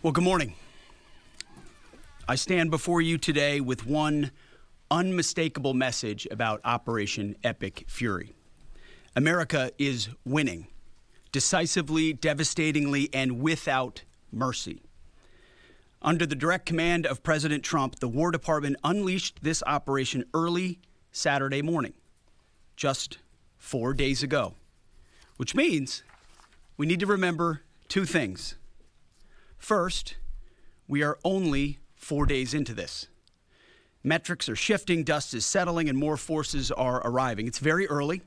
Well, good morning. I stand before you today with one unmistakable message about Operation Epic Furry. America is winning, decisively, devastatingly, and without mercy. Under the direct command of President Trump, the War Department unleashed this operation early Saturday morning, just 4 days ago, which means we need to remember two things. First, we are only 4 days into this. Metrics are shifting, dust is settling, and more forces are arriving. It's very early,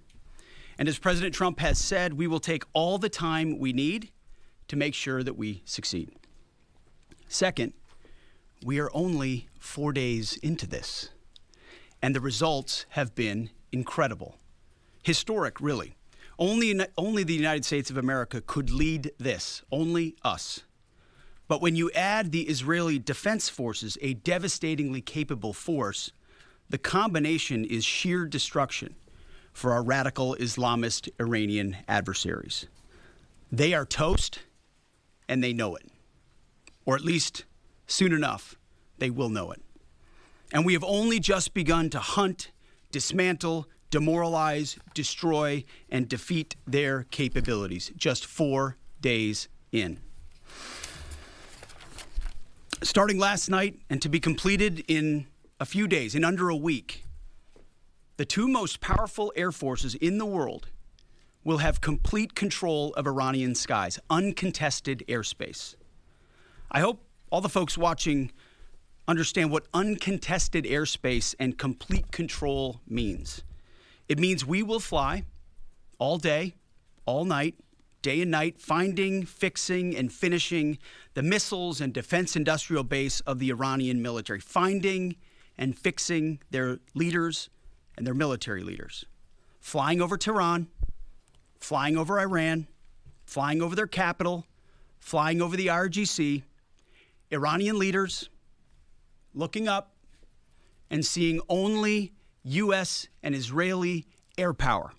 and as President Trump has said, we will take all the time we need to make sure that we succeed. Second, we are only 4 days into this, and the results have been incredible. Historic, really. Only the United States of America could lead this, only us. But when you add the Israeli Defense Forces, a devastatingly capable force, the combination is sheer destruction for our radical Islamist Iranian adversaries. They are toast, and they know it. Or at least, soon enough, they will know it. And we have only just begun to hunt, dismantle, demoralize, destroy, and defeat their capabilities, just 4 days in. Starting last night and to be completed in a few days, in under a week, the two most powerful air forces in the world will have complete control of Iranian skies, uncontested airspace. I hope all the folks watching understand what uncontested airspace and complete control means. It means we will fly all day, all night, day and night, finding, fixing, and finishing the missiles and defense industrial base of the Iranian military, finding and fixing their leaders and their military leaders, flying over Tehran, flying over Iran, flying over their capital, flying over the IRGC, Iranian leaders looking up and seeing only U.S. and Israeli air power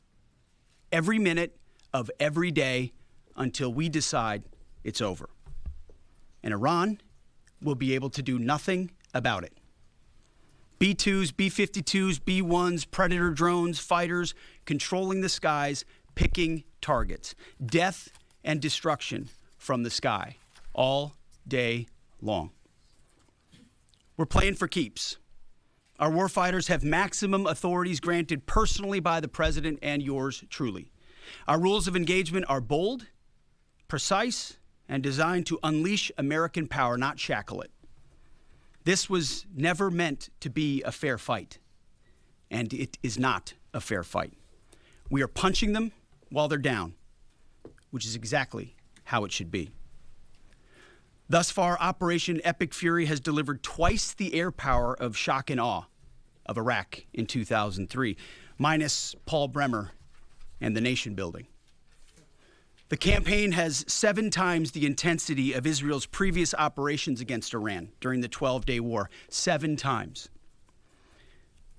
every minute of every day until we decide it's over. And Iran will be able to do nothing about it. B-2s, B-52s, B-1s, Predator drones, fighters, controlling the skies, picking targets. Death and destruction from the sky all day long. We're playing for keeps. Our warfighters have maximum authorities granted personally by the president and yours truly. Our rules of engagement are bold, precise, and designed to unleash American power, not shackle it. This was never meant to be a fair fight, and it is not a fair fight. We are punching them while they're down, which is exactly how it should be. Thus far, Operation Epic Furry has delivered twice the air power of shock and awe of Iraq in 2003, minus Paul Bremer and the nation building. The campaign has 7 times the intensity of Israel's previous operations against Iran during the 12-day war, 7 times.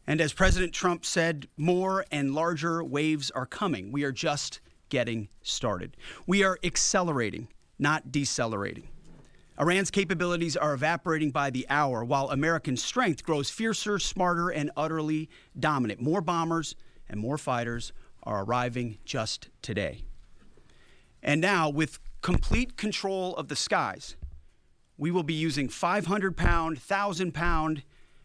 And as President Trump said, more and larger waves are coming. We are just getting started. We are accelerating, not decelerating. Iran's capabilities are evaporating by the hour, while American strength grows fiercer, smarter, and utterly dominant. More bombers and more fighters are arriving just today. And now, with complete control of the skies, we will be using 500-pound, 1,000-pound,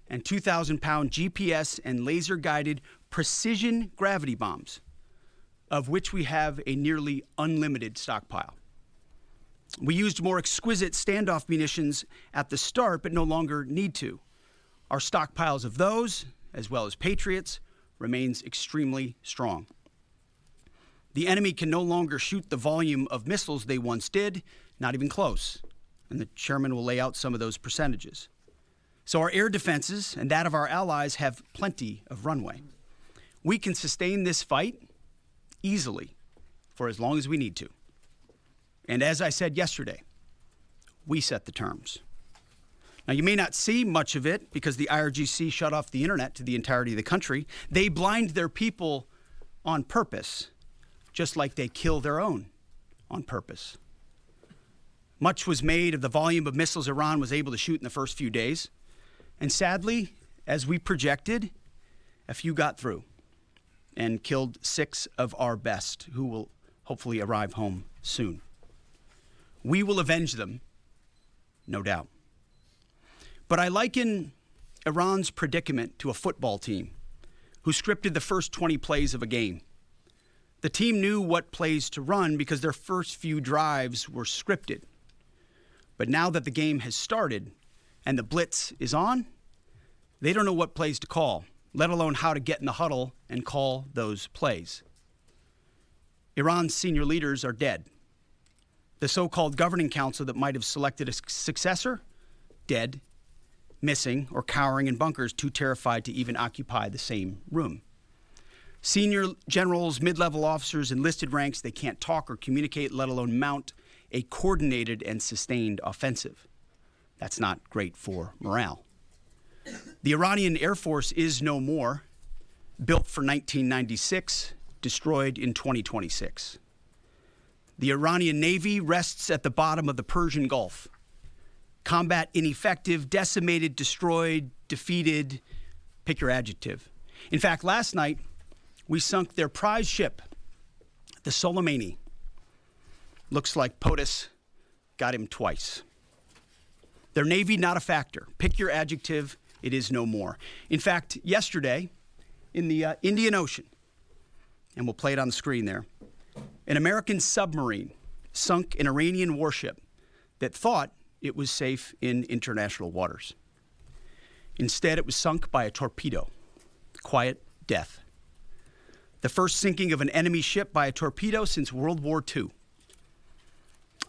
and 2,000-pound GPS and laser-guided precision gravity bombs, of which we have a nearly unlimited stockpile. We used more exquisite standoff munitions at the start, but no longer need to. Our stockpiles of those, as well as Patriots, remains extremely strong. The enemy can no longer shoot the volume of missiles they once did, not even close. And the chairman will lay out some of those percentages. So our air defenses and that of our allies have plenty of runway. We can sustain this fight easily for as long as we need to. And as I said yesterday, we set the terms. Now, you may not see much of it because the IRGC shut off the internet to the entirety of the country. They blind their people on purpose, just like they kill their own on purpose. Much was made of the volume of missiles Iran was able to shoot in the first few days. And sadly, as we projected, a few got through and killed 6 of our best, who will hopefully arrive home soon. We will avenge them, no doubt. But I liken Iran's predicament to a football team who scripted the first 20 plays of a game. The team knew what plays to run because their first few drives were scripted. But now that the game has started and the blitz is on, they don't know what plays to call, let alone how to get in the huddle and call those plays. Iran's senior leaders are dead. The so-called governing council that might have selected a successor, dead, missing, or cowering in bunkers, too terrified to even occupy the same room. Senior generals, mid-level officers, enlisted ranks, they can't talk or communicate, let alone mount a coordinated and sustained offensive. That's not great for morale. The Iranian Air Force is no more, built for 1996, destroyed in 2026. The Iranian Navy rests at the bottom of the Persian Gulf. Combat ineffective, decimated, destroyed, defeated, pick your adjective. In fact, last night, we sunk their prize ship, the Soleimani. Looks like POTUS got him twice. Their Navy, not a factor. Pick your adjective, it is no more. In fact, yesterday, in the Indian Ocean, and we'll play it on the screen there, an American submarine sunk an Iranian warship that thought it was safe in international waters. Instead, it was sunk by a torpedo. Quiet death. The first sinking of an enemy ship by a torpedo since World War II.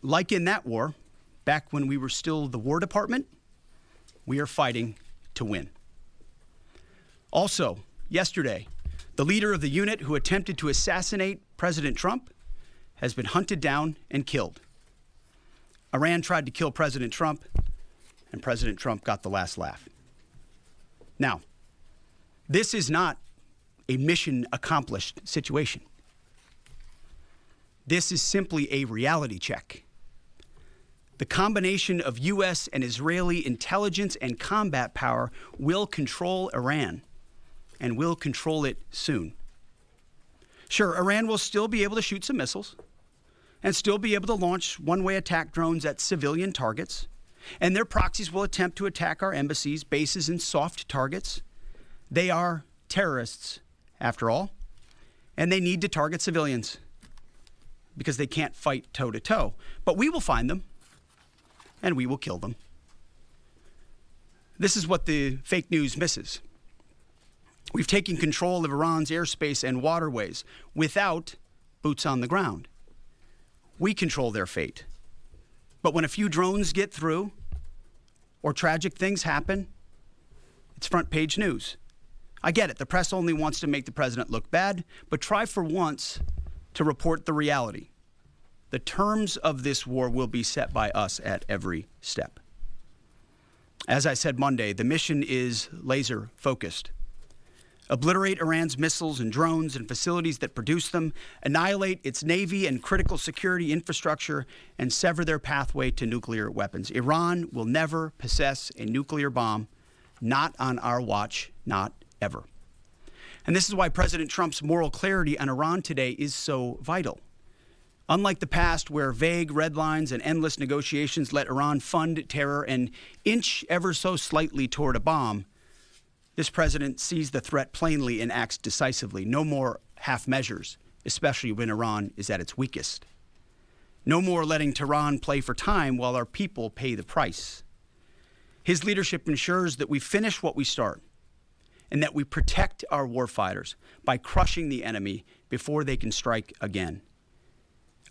Like in that war, back when we were still the War Department, we are fighting to win. Also, yesterday, the leader of the unit who attempted to assassinate President Trump has been hunted down and killed. Iran tried to kill President Trump, and President Trump got the last laugh. Now, this is not a mission accomplished situation. This is simply a reality check. The combination of U.S. and Israeli intelligence and combat power will control Iran, and will control it soon. Sure, Iran will still be able to shoot some missiles and still be able to launch one-way attack drones at civilian targets, and their proxies will attempt to attack our embassies, bases, and soft targets. They are terrorists, after all, and they need to target civilians because they can't fight toe-to-toe. But we will find them, and we will kill them. This is what the fake news misses. We've taken control of Iran's airspace and waterways without boots on the ground. We control their fate. But when a few drones get through or tragic things happen, it's front page news. I get it. The press only wants to make the president look bad, but try for once to report the reality. The terms of this war will be set by us at every step. As I said Monday, the mission is laser focused. Obliterate Iran's missiles and drones and facilities that produce them, annihilate its navy and critical security infrastructure, and sever their pathway to nuclear weapons. Iran will never possess a nuclear bomb, not on our watch, not ever. And this is why President Trump's moral clarity on Iran today is so vital. Unlike the past, where vague red lines and endless negotiations let Iran fund terror and inch ever so slightly toward a bomb, this president sees the threat plainly and acts decisively. No more half measures, especially when Iran is at its weakest. No more letting Tehran play for time while our people pay the price. His leadership ensures that we finish what we start and that we protect our warfighters by crushing the enemy before they can strike again.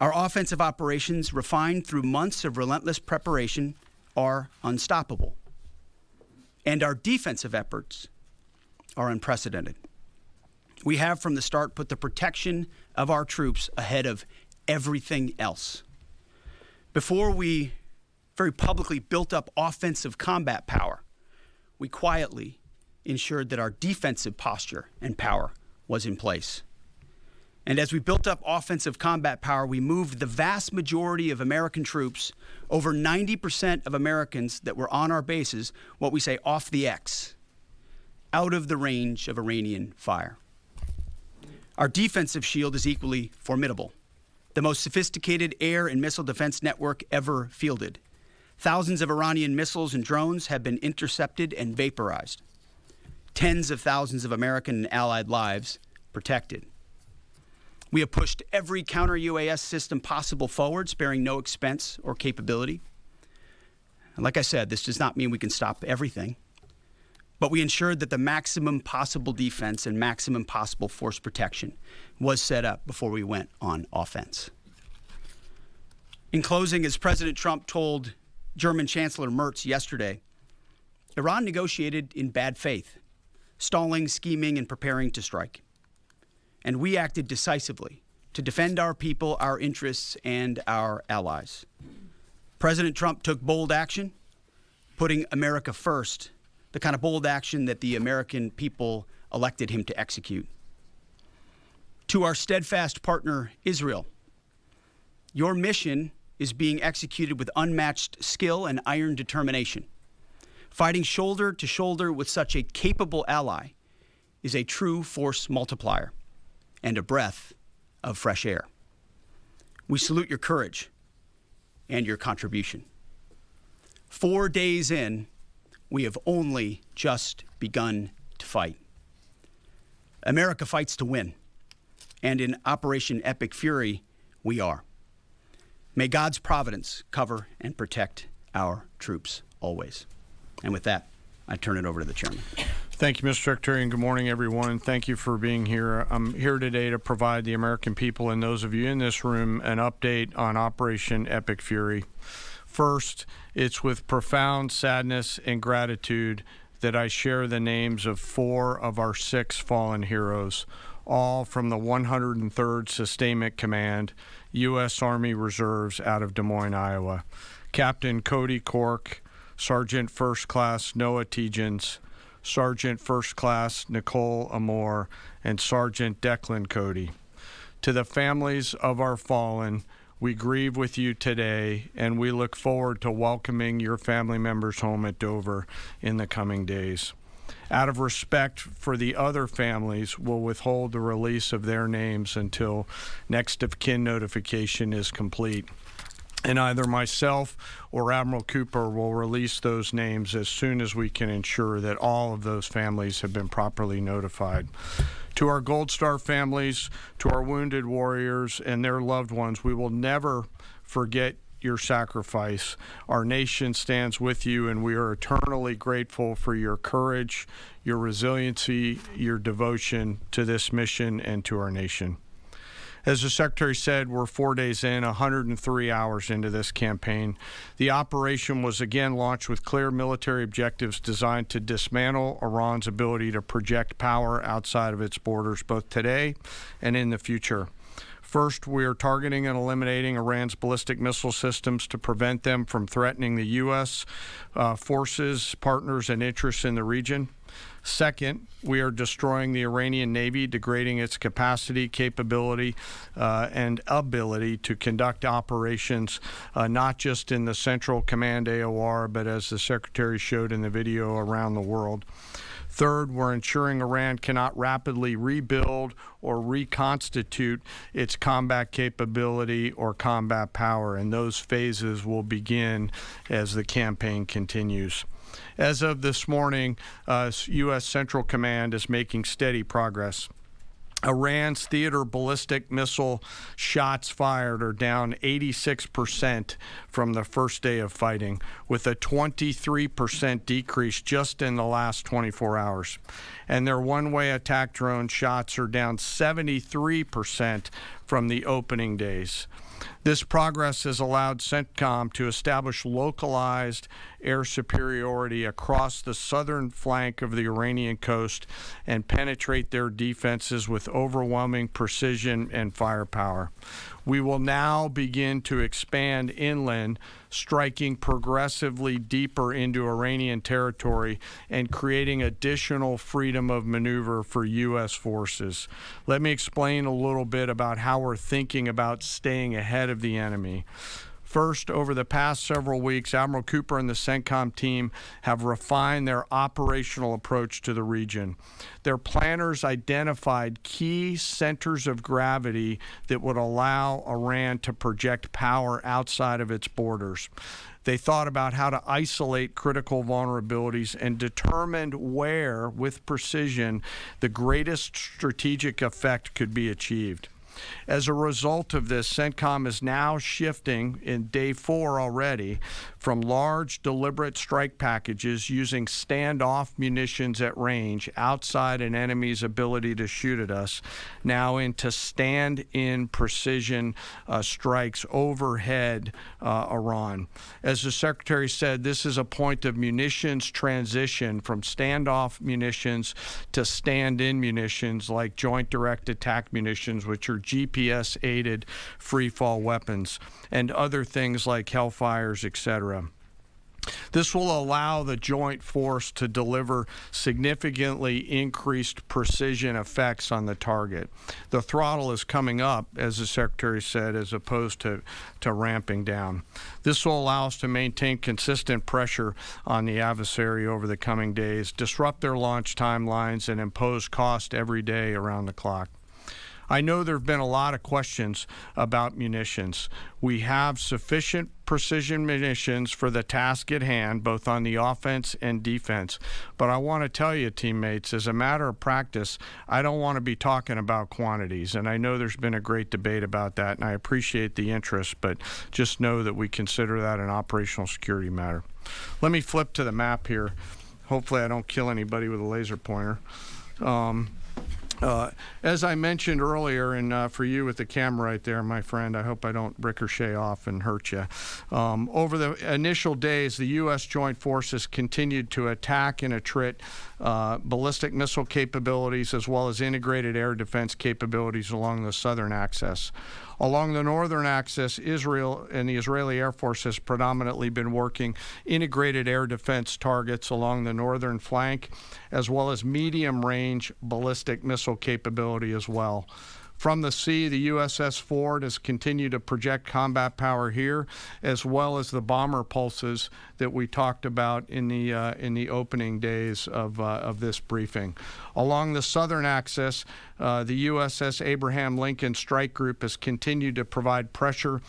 Our offensive operations, refined through months of relentless preparation, are unstoppable. And our defensive efforts are unprecedented. We have from the start put the protection of our troops ahead of everything else. Before we very publicly built up offensive combat power, we quietly ensured that our defensive posture and power was in place. And as we built up offensive combat power, we moved the vast majority of American troops, over 90% of Americans that were on our bases, what we say off the X, out of the range of Iranian fire. Our defensive shield is equally formidable, the most sophisticated air and missile defense network ever fielded. Thousands of Iranian missiles and drones have been intercepted and vaporized. Tens of thousands of American and allied lives protected. We have pushed every counter-UAS system possible forward, sparing no expense or capability. And like I said, this does not mean we can stop everything, but we ensured that the maximum possible defense and maximum possible force protection was set up before we went on offense. In closing, as President Trump told German Chancellor Merz yesterday, Iran negotiated in bad faith, stalling, scheming, and preparing to strike. And we acted decisively to defend our people, our interests, and our allies. President Trump took bold action, putting America first, the kind of bold action that the American people elected him to execute. To our steadfast partner, Israel, your mission is being executed with unmatched skill and iron determination. Fighting shoulder to shoulder with such a capable ally is a true force multiplier and a breath of fresh air. We salute your courage and your contribution. 4 days in, we have only just begun to fight. America fights to win, and in Operation Epic Furry, we are. May God's providence cover and protect our troops always. And with that, I turn it over to the chairman. Thank you, Mr. Secretary, and good morning, everyone. Thank you for being here. I'm here today to provide the American people and those of you in this room an update on Operation Epic Furry. First, it's with profound sadness and gratitude that I share the names of 4 of our 6 fallen heroes, all from the 103rd Sustainment Command, U.S. Army Reserves out of Des Moines, Iowa. Captain Cody Cork, Sergeant First Class Noah Tegens, Sergeant First Class Nicole Amore, and Sergeant Declan Cody. To the families of our fallen, we grieve with you today, and we look forward to welcoming your family members home at Dover in the coming days. Out of respect for the other families, we'll withhold the release of their names until next of kin notification is complete. And either myself or Admiral Cooper will release those names as soon as we can ensure that all of those families have been properly notified. To our Gold Star families, to our wounded warriors and their loved ones, we will never forget your sacrifice. Our nation stands with you, and we are eternally grateful for your courage, your resiliency, your devotion to this mission and to our nation. As the Secretary said, we're 4 days in, 103 hours into this campaign. The operation was again launched with clear military objectives designed to dismantle Iran's ability to project power outside of its borders, both today and in the future. First, we are targeting and eliminating Iran's ballistic missile systems to prevent them from threatening the U.S. Forces, partners, and interests in the region. Second, we are destroying the Iranian Navy, degrading its capacity, capability, and ability to conduct operations, not just in the Central Command AOR, but as the Secretary showed in the video, around the world. Third, we're ensuring Iran cannot rapidly rebuild or reconstitute its combat capability or combat power, and those phases will begin as the campaign continues. As of this morning, U.S. Central Command is making steady progress. Iran's theater ballistic missile shots fired are down 86% from the first day of fighting, with a 23% decrease just in the last 24 hours. And their one-way attack drone shots are down 73% from the opening days. This progress has allowed CENTCOM to establish localized air superiority across the southern flank of the Iranian coast and penetrate their defenses with overwhelming precision and firepower. We will now begin to expand inland, striking progressively deeper into Iranian territory and creating additional freedom of maneuver for U.S. forces. Let me explain a little bit about how we're thinking about staying ahead of the enemy. First, over the past several weeks, Admiral Cooper and the CENTCOM team have refined their operational approach to the region. Their planners identified key centers of gravity that would allow Iran to project power outside of its borders. They thought about how to isolate critical vulnerabilities and determined where, with precision, the greatest strategic effect could be achieved. As a result of this, CENTCOM is now shifting in day 4 already from large, deliberate strike packages using standoff munitions at range outside an enemy's ability to shoot at us, now into stand-in precision strikes overhead Iran. As the Secretary said, this is a point of munitions transition from standoff munitions to stand-in munitions like Joint Direct Attack munitions, which are GPS-aided free-fall weapons, and other things like Hellfires, etc. This will allow the joint force to deliver significantly increased precision effects on the target. The throttle is coming up, as the Secretary said, as opposed to ramping down. This will allow us to maintain consistent pressure on the adversary over the coming days, disrupt their launch timelines, and impose cost every day around the clock. I know there have been a lot of questions about munitions. We have sufficient precision munitions for the task at hand, both on the offense and defense. But I want to tell you, teammates, as a matter of practice, I don't want to be talking about quantities. And I know there's been a great debate about that, and I appreciate the interest, but just know that we consider that an operational security matter. Let me flip to the map here. Hopefully I don't kill anybody with a laser pointer. As I mentioned earlier, and for you with the camera right there, my friend, I hope I don't ricochet off and hurt you. Over the initial days, the U.S. Joint Forces continued to attack and attrit ballistic missile capabilities as well as integrated air defense capabilities along the southern axis. Along the northern axis, Israel and the Israeli Air Force has predominantly been working integrated air defense targets along the northern flank, as well as medium-range ballistic missile capability as well. From the sea, the USS Ford has continued to project combat power here, as well as the bomber pulses that we talked about in the opening days of this briefing. Along the southern axis, the USS Abraham Lincoln Strike Group has continued to provide pressure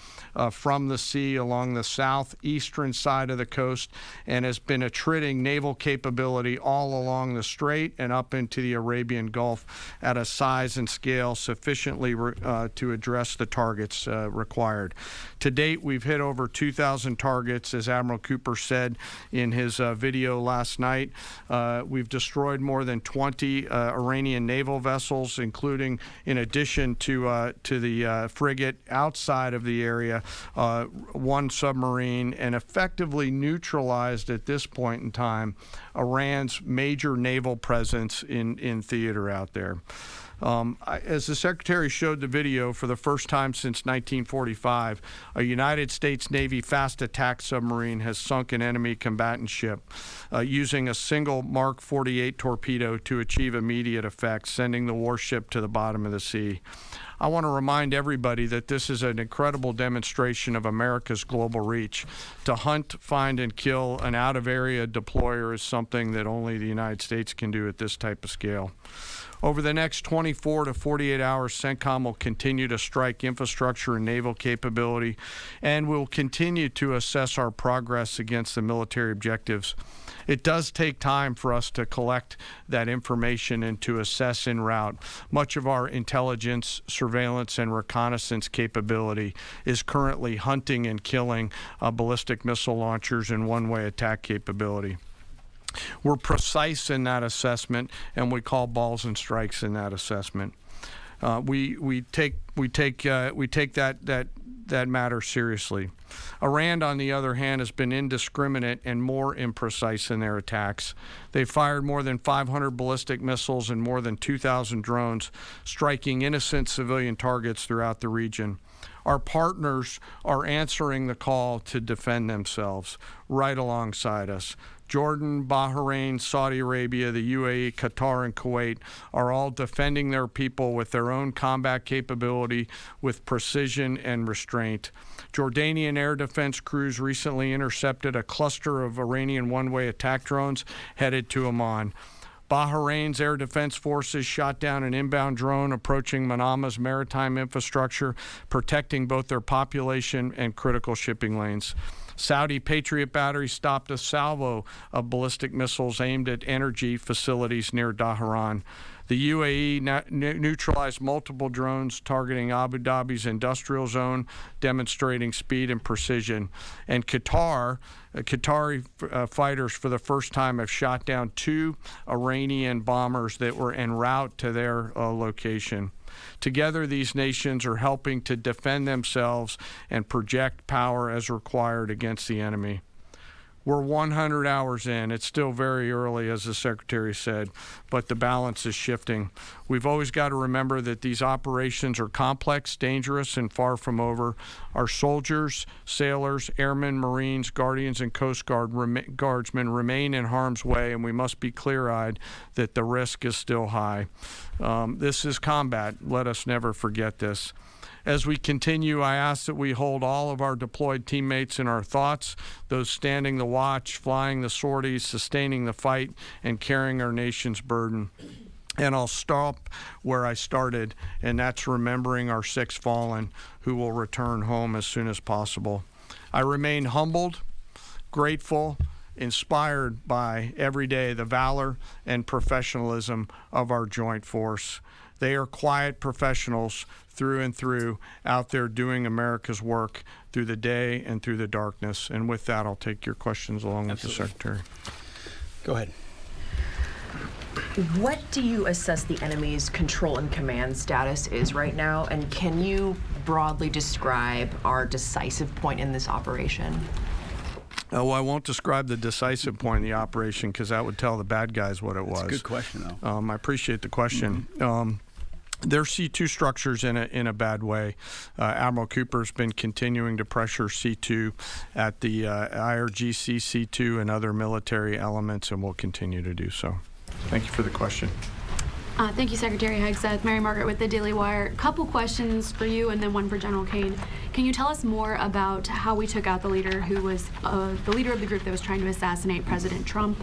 from the sea along the southeastern side of the coast and has been attriting naval capability all along the strait and up into the Arabian Gulf at a size and scale sufficiently to address the targets required. To date, we've hit over 2,000 targets, as Admiral Cooper said in his video last night. We've destroyed more than 20 Iranian naval vessels, including, in addition to the frigate outside of the area, 1 submarine, and effectively neutralized at this point in time Iran's major naval presence in theater out there. As the Secretary showed the video, for the first time since 1945, a United States Navy fast attack submarine has sunk an enemy combatant ship using a single Mark 48 torpedo to achieve immediate effect, sending the warship to the bottom of the sea. I want to remind everybody that this is an incredible demonstration of America's global reach. To hunt, find, and kill an out-of-area deployer is something that only the United States can do at this type of scale. Over the next 24 to 48 hours, CENTCOM will continue to strike infrastructure and naval capability, and we'll continue to assess our progress against the military objectives. It does take time for us to collect that information and to assess en route. Much of our intelligence, surveillance, and reconnaissance capability is currently hunting and killing ballistic missile launchers and one-way attack capability. We're precise in that assessment, and we call balls and strikes in that assessment. We take that matter seriously. Iran, on the other hand, has been indiscriminate and more imprecise in their attacks. They've fired more than 500 ballistic missiles and more than 2,000 drones, striking innocent civilian targets throughout the region. Our partners are answering the call to defend themselves right alongside us. Jordan, Bahrain, Saudi Arabia, the UAE, Qatar, and Kuwait are all defending their people with their own combat capability, with precision and restraint. Jordanian air defense crews recently intercepted a cluster of Iranian one-way attack drones headed to Oman. Bahrain's air defense forces shot down an inbound drone approaching Manama's maritime infrastructure, protecting both their population and critical shipping lanes. Saudi Patriot batteries stopped a salvo of ballistic missiles aimed at energy facilities near Dhahran. The UAE neutralized multiple drones targeting Abu Dhabi's industrial zone, demonstrating speed and precision. And Qatari fighters for the first time have shot down 2 Iranian bombers that were en route to their location. Together, these nations are helping to defend themselves and project power as required against the enemy. We're 100 hours in. It's still very early, as the Secretary said, but the balance is shifting. We've always got to remember that these operations are complex, dangerous, and far from over. Our soldiers, sailors, airmen, Marines, Guardians, and Coast Guardsmen remain in harm's way, and we must be clear-eyed that the risk is still high. This is combat. Let us never forget this. As we continue, I ask that we hold all of our deployed teammates in our thoughts, those standing the watch, flying the sorties, sustaining the fight, and carrying our nation's burden. And I'll stop where I started, and that's remembering our 6 fallen who will return home as soon as possible. I remain humbled, grateful, inspired by every day the valor and professionalism of our joint force. They are quiet professionals through and through, out there doing America's work through the day and through the darkness. And with that, I'll take your questions along with the Secretary. Go ahead. What do you assess the enemy's control and command status is right now? And can you broadly describe our decisive point in this operation? Well, I won't describe the decisive point in the operation because that would tell the bad guys what it was. That's a good question, though. I appreciate the question. They're C2 structures in a bad way. Admiral Cooper's been continuing to pressure C2 at the IRGC C2 and other military elements, and will continue to do so. Thank you for the question. Thank you, Secretary Hegseth. Mary Margaret with the Daily Wire. Couple questions for you and then one for General Caine. Can you tell us more about how we took out the leader who was the leader of the group that was trying to assassinate President Trump?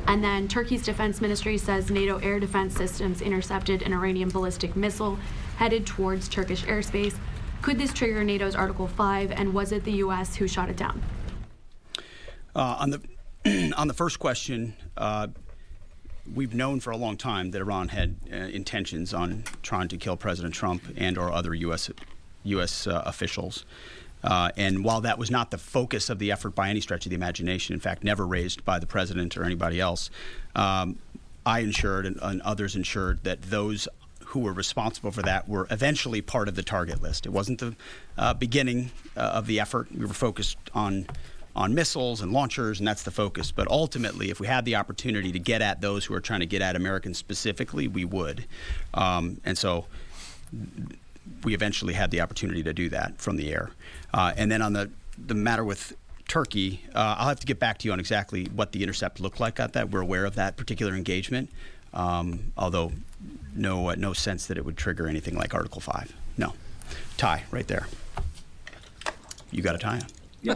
And then Turkey's defense ministry says NATO air defense systems intercepted an Iranian ballistic missile headed towards Turkish airspace. Could this trigger NATO's Article 5, and was it the U.S. who shot it down? On the first question, we've known for a long time that Iran had intentions on trying to kill President Trump and or other U.S. Officials. And while that was not the focus of the effort by any stretch of the imagination, in fact, never raised by the president or anybody else, I ensured and others ensured that those who were responsible for that were eventually part of the target list. It wasn't the beginning of the effort. We were focused on missiles and launchers, and that's the focus. But ultimately, if we had the opportunity to get at those who are trying to get at Americans specifically, we would. And so we eventually had the opportunity to do that from the air. And then on the matter with Turkey, I'll have to get back to you on exactly what the intercept looked like at that. We're aware of that particular engagement, although no sense that it would trigger anything like Article 5. No. Tie right there. You got a tie on. Yeah.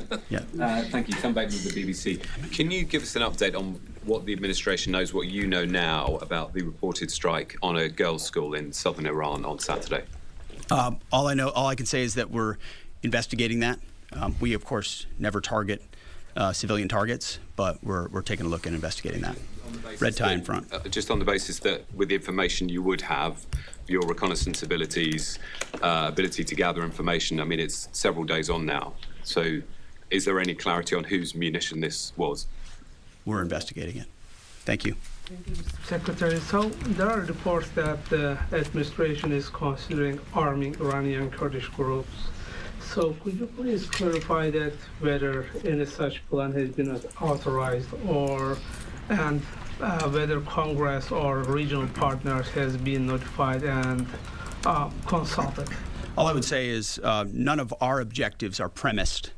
Thank you. Tom Bateman with the BBC. Can you give us an update on what the administration knows, what you know now about the reported strike on a girls' school in southern Iran on Saturday? All I can say is that we're investigating that. We, of course, never target civilian targets, but we're taking a look and investigating that. Red tie in front. Just on the basis that with the information you would have, your reconnaissance abilities, ability to gather information, I mean, it's several days on now. So is there any clarity on whose munition this was? We're investigating it. Thank you. Secretary, so there are reports that the administration is considering arming Iranian Kurdish groups. So could you please clarify that whether any such plan has been authorized and whether Congress or regional partners has been notified and consulted? All I would say is none of our objectives are premised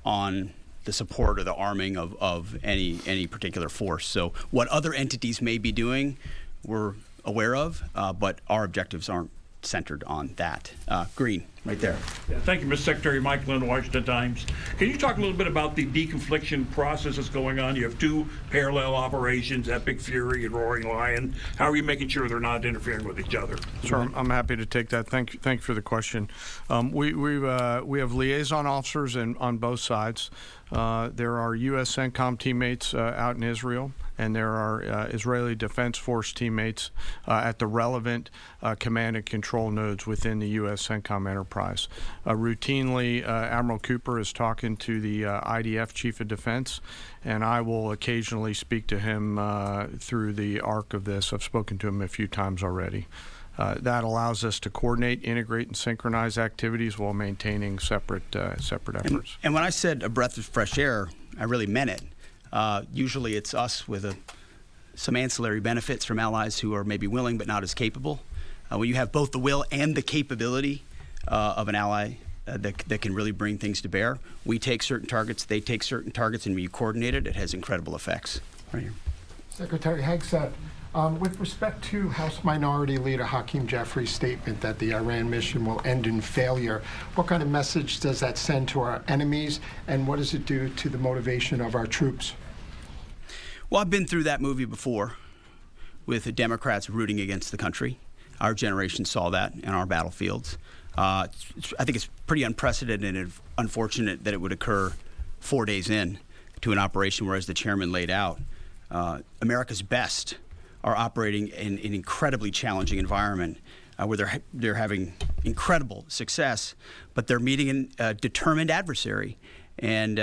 on the support or the arming of any particular force. So what other entities may be doing, we're aware of, but our objectives aren't centered on that. Green, right there. Yeah, thank you, Mr. Secretary. Mike Lynn, Washington Times. Can you talk a little bit about the deconfliction process that's going on? You have two parallel operations, Epic Fury and Roaring Lion. How are you making sure they're not interfering with each other? Sure, I'm happy to take that. Thank you for the question. We have liaison officers on both sides. There are U.S. CENTCOM teammates out in Israel, and there are Israeli Defense Force teammates at the relevant command and control nodes within the U.S. CENTCOM enterprise. Routinely, Admiral Cooper is talking to the IDF Chief of Defense, and I will occasionally speak to him through the arc of this. I've spoken to him a few times already. That allows us to coordinate, integrate, and synchronize activities while maintaining separate efforts. And when I said a breath of fresh air, I really meant it. Usually it's us with some ancillary benefits from allies who are maybe willing but not as capable. When you have both the will and the capability of an ally that can really bring things to bear, we take certain targets, they take certain targets, and we coordinate it. It has incredible effects. Right here. Secretary Hegseth, with respect to House Minority Leader Hakeem Jeffrey's statement that the Iran mission will end in failure, what kind of message does that send to our enemies, and what does it do to the motivation of our troops? Well, I've been through that movie before with the Democrats rooting against the country. Our generation saw that in our battlefields. I think it's pretty unprecedented and unfortunate that it would occur 4 days in to an operation where, as the chairman laid out, America's best are operating in an incredibly challenging environment where they're having incredible success, but they're meeting a determined adversary. And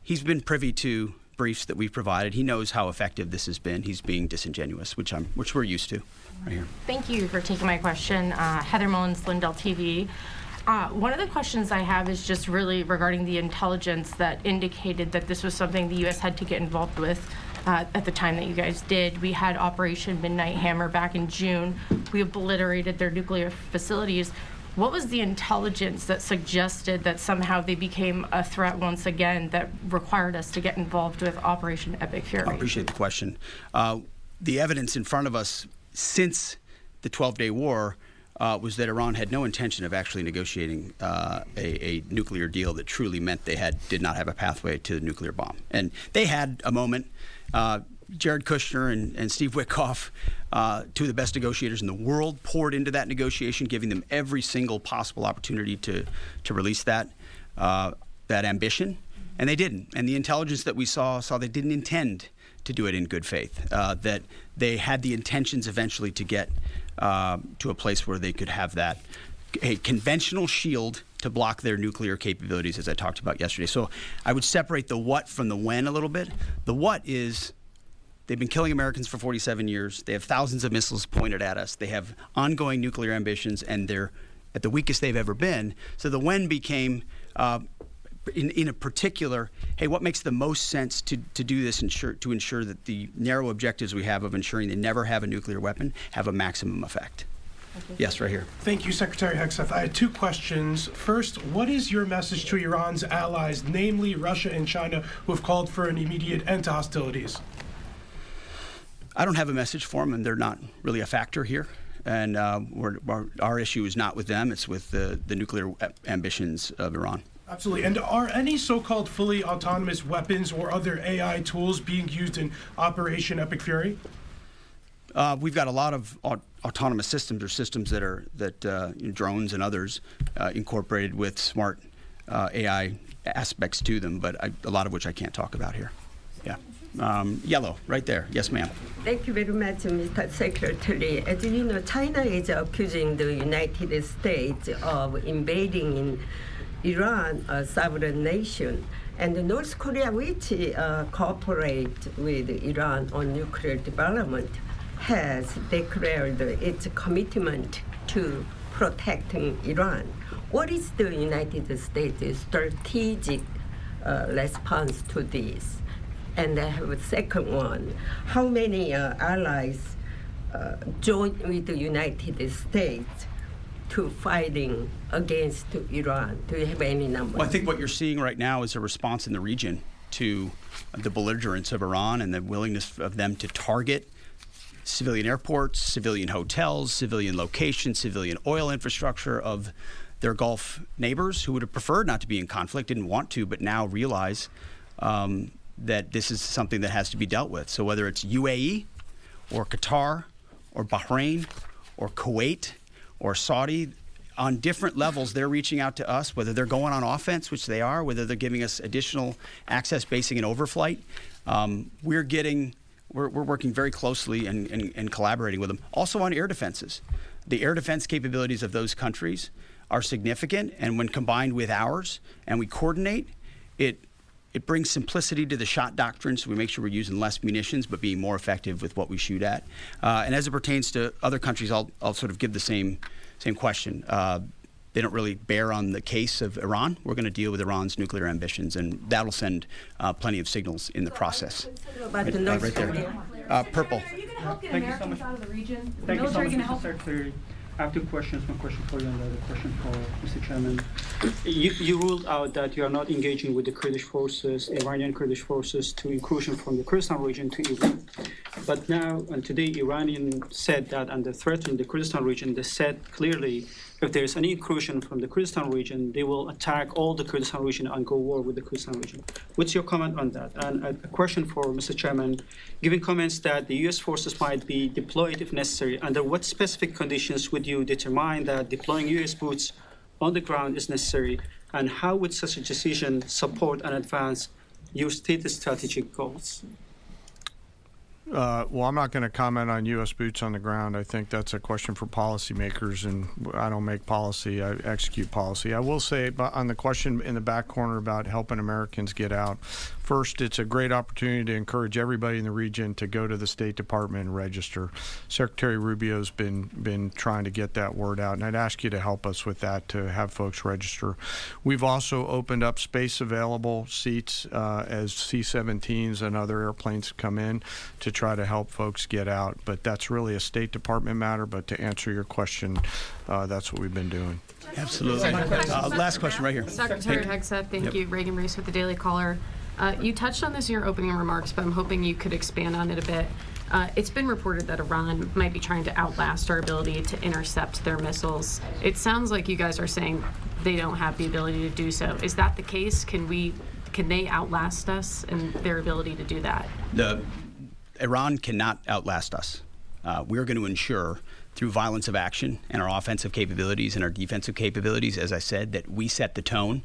he's been privy to briefs that we've provided. He knows how effective this has been. He's being disingenuous, which we're used to. Right here. Thank you for taking my question. Heather Mullins, Lindell TV. One of the questions I have is just really regarding the intelligence that indicated that this was something the U.S. had to get involved with at the time that you guys did. We had Operation Midnight Hammer back in June. We obliterated their nuclear facilities. What was the intelligence that suggested that somehow they became a threat once again that required us to get involved with Operation Epic Fury? I appreciate the question. The evidence in front of us since the 12-day war was that Iran had no intention of actually negotiating a nuclear deal that truly meant they did not have a pathway to the nuclear bomb. And they had a moment. Jared Kushner and Steve Witkoff, two of the best negotiators in the world, poured into that negotiation, giving them every single possible opportunity to release that ambition, and they didn't. And the intelligence that we saw they didn't intend to do it in good faith, that they had the intentions eventually to get to a place where they could have a conventional shield to block their nuclear capabilities, as I talked about yesterday. So I would separate the what from the when a little bit. The what is they've been killing Americans for 47 years. They have thousands of missiles pointed at us. They have ongoing nuclear ambitions, and they're at the weakest they've ever been. So the when became, in a particular, hey, what makes the most sense to do this to ensure that the narrow objectives we have of ensuring they never have a nuclear weapon have a maximum effect? Yes, right here. Thank you, Secretary Hegseth. I had two questions. First, what is your message to Iran's allies, namely Russia and China, who have called for an immediate end to hostilities? I don't have a message for them, and they're not really a factor here. And our issue is not with them. It's with the nuclear ambitions of Iran. Absolutely. And are any so-called fully autonomous weapons or other AI tools being used in Operation Epic Fury? We've got a lot of autonomous systems, or systems that drones and others incorporated with smart AI aspects to them, but a lot of which I can't talk about here. Yeah. Yellow, right there. Yes, ma'am. Thank you very much, Mr. Secretary. As you know, China is accusing the United States of invading in Iran, a sovereign nation, and North Korea, which cooperate with Iran on nuclear development, has declared its commitment to protecting Iran. What is the United States' strategic response to this? And I have a second one. How many allies joined with the United States to fighting against Iran? Do you have any numbers? Well, I think what you're seeing right now is a response in the region to the belligerence of Iran and the willingness of them to target civilian airports, civilian hotels, civilian locations, civilian oil infrastructure of their Gulf neighbors who would have preferred not to be in conflict, didn't want to, but now realize that this is something that has to be dealt with. So whether it's UAE or Qatar or Bahrain or Kuwait or Saudi, on different levels, they're reaching out to us, whether they're going on offense, which they are, whether they're giving us additional access basing and overflight. We're working very closely and collaborating with them. Also on air defenses. The air defense capabilities of those countries are significant, and when combined with ours and we coordinate, it brings simplicity to the shot doctrine, so we make sure we're using less munitions but being more effective with what we shoot at. And as it pertains to other countries, I'll sort of give the same question. They don't really bear on the case of Iran. We're going to deal with Iran's nuclear ambitions, and that'll send plenty of signals in the process. Right there. Purple. Are you going to help get Americans out of the region? Is the military going to help? Secretary, I have two questions. One question for you and the other question for Mr. Chairman. You ruled out that you are not engaging with the Kurdish forces, Iranian Kurdish forces, to incursion from the Kurdistan region to Iran. But now and today, Iranian said that under threatening the Kurdistan region, they said clearly if there is any incursion from the Kurdistan region, they will attack all the Kurdistan region and go war with the Kurdistan region. What's your comment on that? And a question for Mr. Chairman, given comments that the U.S. forces might be deployed if necessary, under what specific conditions would you determine that deploying U.S. boots on the ground is necessary, and how would such a decision support and advance your stated strategic goals? Well, I'm not going to comment on U.S. boots on the ground. I think that's a question for policymakers, and I don't make policy. I execute policy. I will say on the question in the back corner about helping Americans get out, first, it's a great opportunity to encourage everybody in the region to go to the State Department and register. Secretary Rubio's been trying to get that word out, and I'd ask you to help us with that, to have folks register. We've also opened up space available seats as C-17s and other airplanes come in to try to help folks get out. But that's really a State Department matter. But to answer your question, that's what we've been doing. Absolutely. Last question right here. Secretary Hegseth, thank you. Reagan Reese with the Daily Caller. You touched on this in your opening remarks, but I'm hoping you could expand on it a bit. It's been reported that Iran might be trying to outlast our ability to intercept their missiles. It sounds like you guys are saying they don't have the ability to do so. Is that the case? Can they outlast us in their ability to do that? Iran cannot outlast us. We're going to ensure through violence of action and our offensive capabilities and our defensive capabilities, as I said, that we set the tone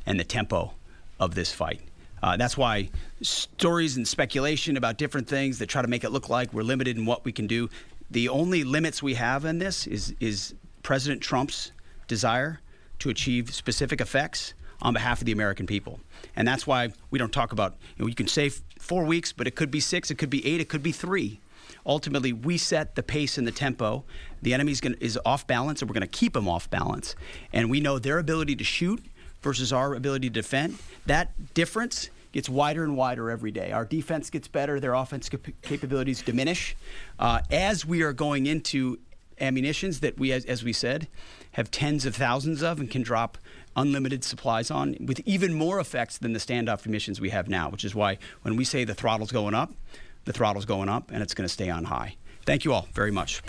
and the tempo of this fight. That's why stories and speculation about different things that try to make it look like we're limited in what we can do. The only limits we have in this is President Trump's desire to achieve specific effects on behalf of the American people. And that's why we don't talk about, you can say 4 weeks, but it could be 6, it could be 8, it could be 3. Ultimately, we set the pace and the tempo. The enemy is off balance, and we're going to keep them off balance. And we know their ability to shoot versus our ability to defend, that difference gets wider and wider every day. Our defense gets better, their offense capabilities diminish. As we are going into ammunitions that we, as we said, have tens of thousands of and can drop unlimited supplies on with even more effects than the standoff munitions we have now, which is why when we say the throttle's going up, the throttle's going up, and it's going to stay on high. Thank you all very much.